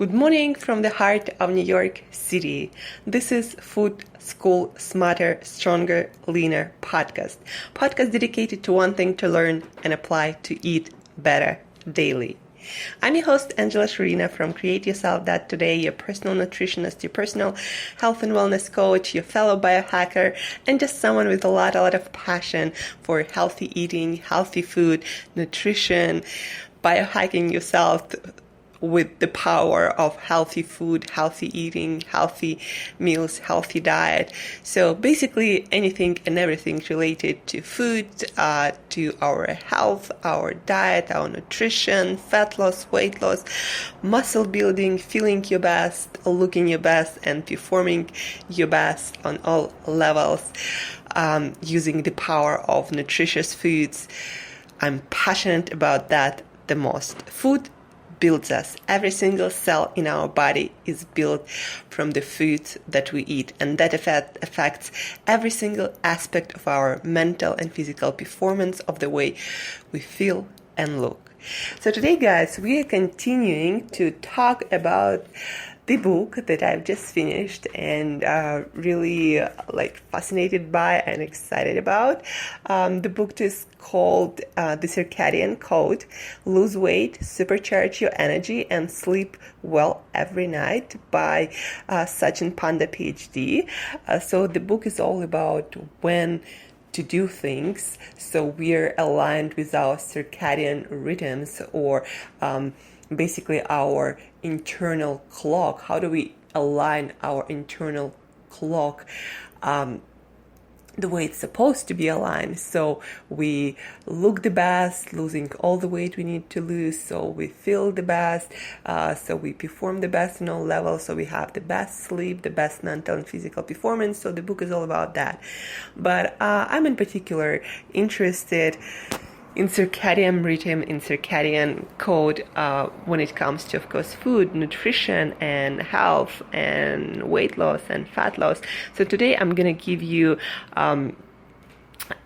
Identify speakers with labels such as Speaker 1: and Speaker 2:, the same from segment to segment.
Speaker 1: Good morning from the heart of New York City. This is Food School Smarter, Stronger, Leaner podcast dedicated to one thing: to learn and apply to eat better daily. I'm your host, Shurina from Create Yourself That Today, your personal nutritionist, your personal health and wellness coach, your fellow biohacker, and just someone with a lot of passion for healthy eating, healthy food, nutrition, biohacking yourself with the power of healthy food, healthy eating, healthy meals, healthy diet. So basically anything and everything related to food, to our health, our diet, our nutrition, fat loss, weight loss, muscle building, feeling your best, looking your best, and performing your best on all levels, using the power of nutritious foods. I'm passionate about that the most. Food builds us. Every single cell in our body is built from the foods that we eat, and that affects every single aspect of our mental and physical performance, of the way we feel and look. So today, guys, we are continuing to talk about the book that I've just finished and really fascinated by and excited about. The book is called The Circadian Code: Lose Weight, Supercharge Your Energy, and Sleep Well Every Night by Sachin Panda, PhD. So the book is all about when to do things so we're aligned with our circadian rhythms, or basically our internal clock. How do we align our internal clock the way it's supposed to be aligned, so we look the best, losing all the weight we need to lose, so we feel the best, so we perform the best in all levels, so we have the best sleep, the best mental and physical performance. So the book is all about that. But I'm in particular interested in circadian rhythm, in circadian code, when it comes to, of course, food, nutrition, and health, and weight loss, and fat loss. So today I'm going to give you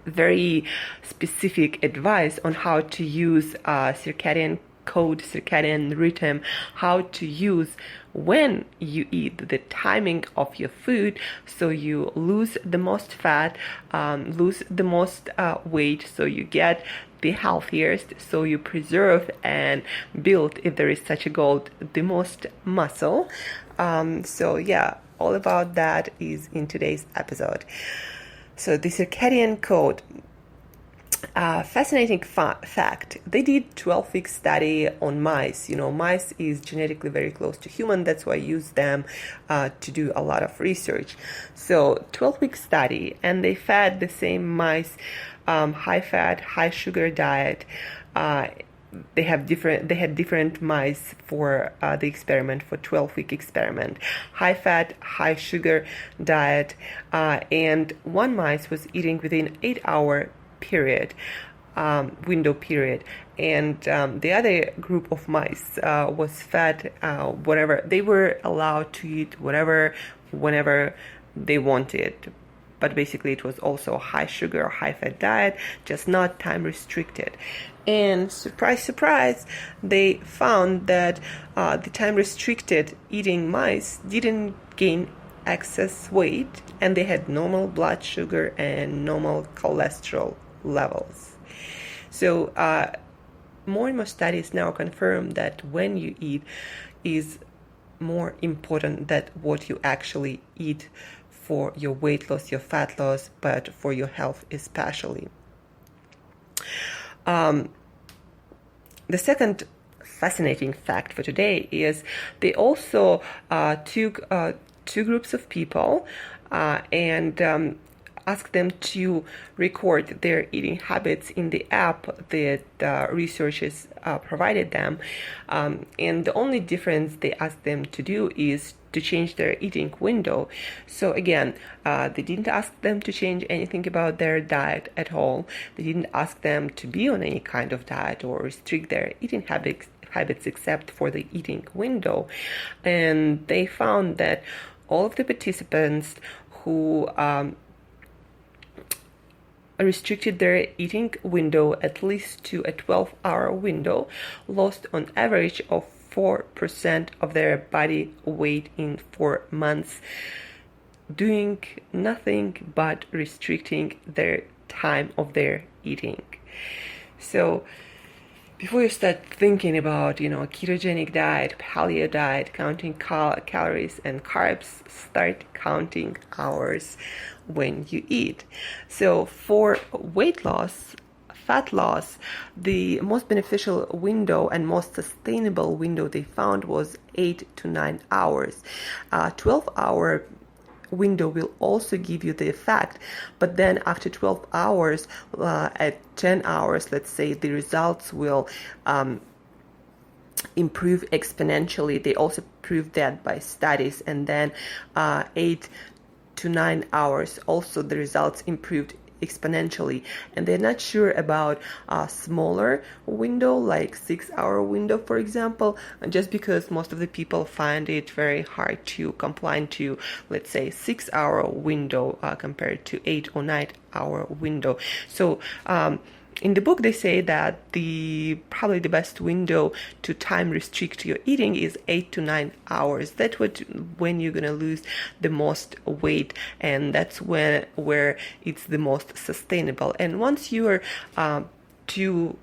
Speaker 1: very specific advice on how to use circadian code, circadian rhythm, how to use when you eat, the timing of your food, so you lose the most fat, lose the most weight, so you get the healthiest, so you preserve and build, if there is such a goal, the most muscle. So yeah, all about that is in today's episode. So the circadian code, fascinating fact. They did 12-week study on mice. Mice is genetically very close to human. That's why I use them to do a lot of research. So 12-week study, and they fed the same mice high-fat, high-sugar diet. They had different mice for the experiment, for 12-week experiment. High-fat, high-sugar diet, and one mice was eating within 8-hour period, window period, and the other group of mice was fed whatever they were allowed to eat, whatever, whenever they wanted. But basically it was also high sugar, high fat diet, just not time restricted. And surprise, surprise, they found that the time restricted eating mice didn't gain excess weight, and they had normal blood sugar and normal cholesterol levels. So more and more studies now confirm that when you eat is more important than what you actually eat for your weight loss, your fat loss, but for your health especially. The second fascinating fact for today is they also took two groups of people and asked them to record their eating habits in the app that researchers provided them. And the only difference they asked them to do is to change their eating window. So again, they didn't ask them to change anything about their diet at all. They didn't ask them to be on any kind of diet or restrict their eating habits except for the eating window. And they found that all of the participants who restricted their eating window at least to a 12-hour window lost on average of 4% of their body weight in 4 months, doing nothing but restricting their time of their eating. So before you start thinking about, a ketogenic diet, paleo diet, counting calories and carbs, start counting hours when you eat. So for weight loss, fat loss, the most beneficial window and most sustainable window they found was 8 to 9 hours. 12-hour window will also give you the effect, but then after 12 hours, at 10 hours, let's say, the results will improve exponentially. They also proved that by studies. And then 8 to 9 hours, also the results improved exponentially. And they're not sure about a smaller window, like 6-hour window, for example, just because most of the people find it very hard to comply to, let's say, 6-hour window compared to 8 or 9-hour window. So in the book, they say that probably the best window to time restrict your eating is 8 to 9 hours. That's when you're gonna lose the most weight, and that's where it's the most sustainable. And once you're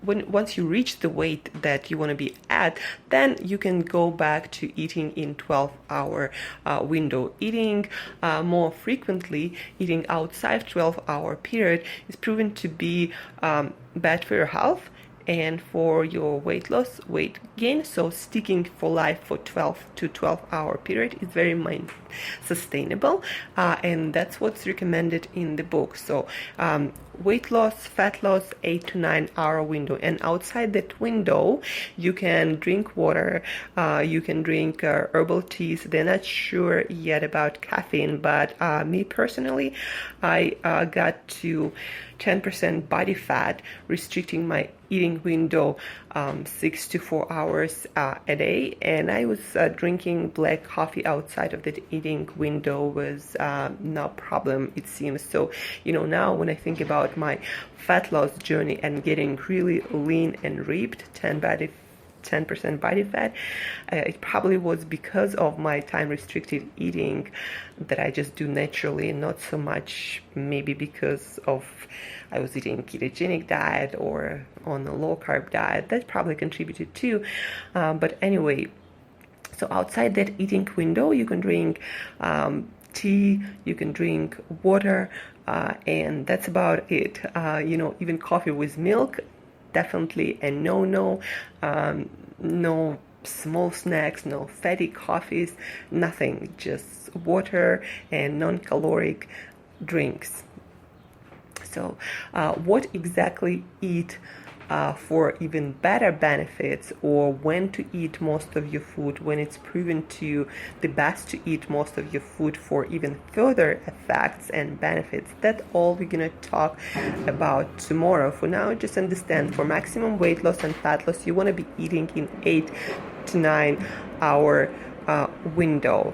Speaker 1: once you reach the weight that you want to be at, then you can go back to eating in 12-hour window. Eating more frequently, eating outside 12-hour period is proven to be bad for your health and for your weight loss, weight gain. So sticking for life for 12-hour period is very sustainable, and that's what's recommended in the book. So weight loss, fat loss, 8 to 9 hour window, and outside that window you can drink water, you can drink herbal teas. They're not sure yet about caffeine, but me personally, I got to 10% body fat, restricting my eating window 6 to 4 hours a day, and I was drinking black coffee outside of the eating window was no problem, it seems. So now when I think about my fat loss journey and getting really lean and ripped, 10% body fat, it probably was because of my time restricted eating that I just do naturally, not so much maybe because of I was eating ketogenic diet or on a low carb diet. That probably contributed too, but anyway, so outside that eating window you can drink tea, you can drink water, and that's about it. Even coffee with milk, definitely a no. No small snacks, no fatty coffees, nothing, just water and non-caloric drinks. So what exactly eat for even better benefits, or when to eat most of your food, when it's proven to the best to eat most of your food for even further effects and benefits? That's all we're gonna talk about tomorrow. For now, just understand, for maximum weight loss and fat loss, you want to be eating in 8 to 9 hour window.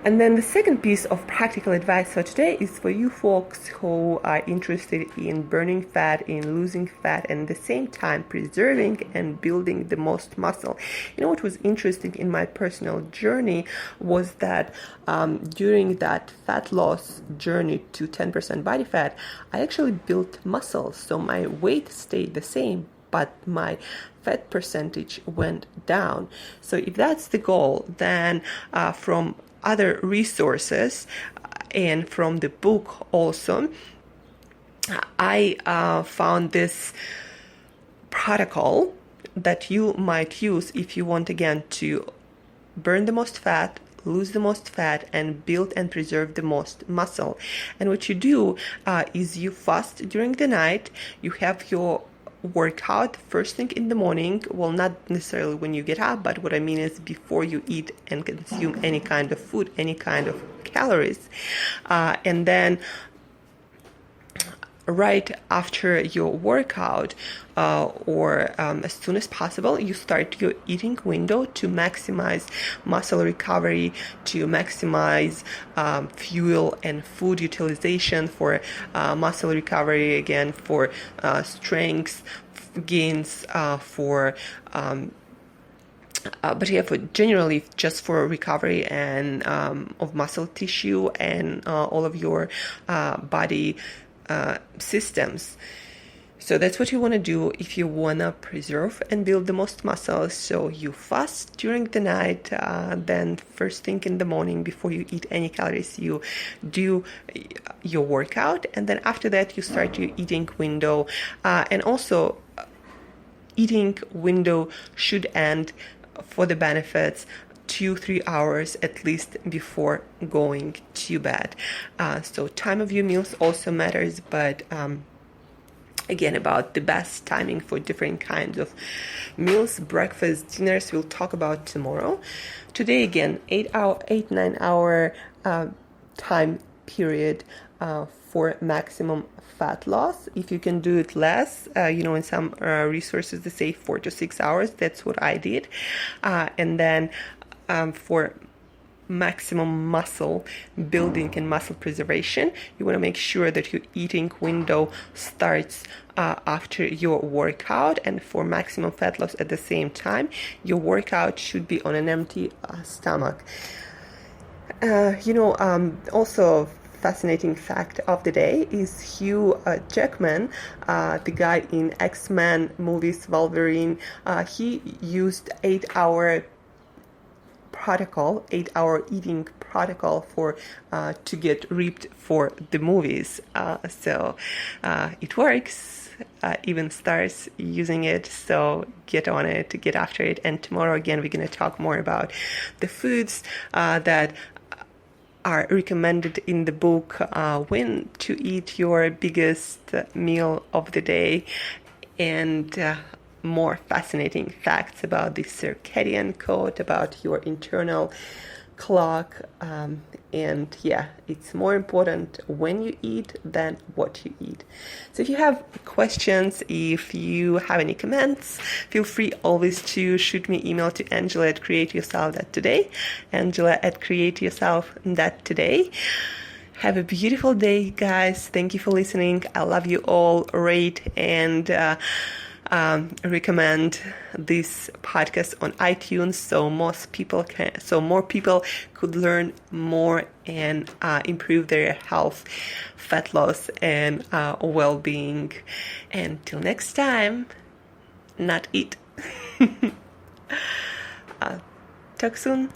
Speaker 1: And then the second piece of practical advice for today is for you folks who are interested in burning fat, in losing fat, and at the same time preserving and building the most muscle. What was interesting in my personal journey was that during that fat loss journey to 10% body fat, I actually built muscle. So my weight stayed the same, but my fat percentage went down. So if that's the goal, then from other resources and from the book also, I found this protocol that you might use if you want, again, to burn the most fat, lose the most fat, and build and preserve the most muscle. And what you do is you fast during the night, you have your workout first thing in the morning. Well, not necessarily when you get up, but what I mean is before you eat and consume any kind of food, any kind of calories, and then right after your workout, or as soon as possible, you start your eating window to maximize muscle recovery, to maximize fuel and food utilization for muscle recovery, again, for strength gains, for but yeah, for generally just for recovery and of muscle tissue and all of your body systems. So that's what you want to do if you want to preserve and build the most muscles. So you fast during the night, then first thing in the morning before you eat any calories, you do your workout, and then after that you start your eating window. And also eating window should end for the benefits 2-3 hours at least before going to bed. So time of your meals also matters, but again, about the best timing for different kinds of meals, breakfast, dinners, we'll talk about tomorrow. Today, again, 9 hour time period for maximum fat loss. If you can do it less, in some resources they say 4 to 6 hours. That's what I did. And then for maximum muscle building and muscle preservation, you want to make sure that your eating window starts after your workout, and for maximum fat loss at the same time, your workout should be on an empty stomach. Also fascinating fact of the day is Hugh Jackman, the guy in X-Men movies, Wolverine. He used 8-hour eating protocol for to get ripped for the movies. So it works. Even stars using it, so get on it, get after it. And tomorrow again we're going to talk more about the foods that are recommended in the book, when to eat your biggest meal of the day, and more fascinating facts about the circadian code, about your internal clock, and yeah, it's more important when you eat than what you eat. So if you have questions, if you have any comments, feel free always to shoot me email to Angela@createyourself.today, Angela@createyourself.today. Have a beautiful day, guys. Thank you for listening. I love you all. Rate and recommend this podcast on iTunes so more people could learn more and improve their health, fat loss, and well-being. And till next time, not eat. Talk soon.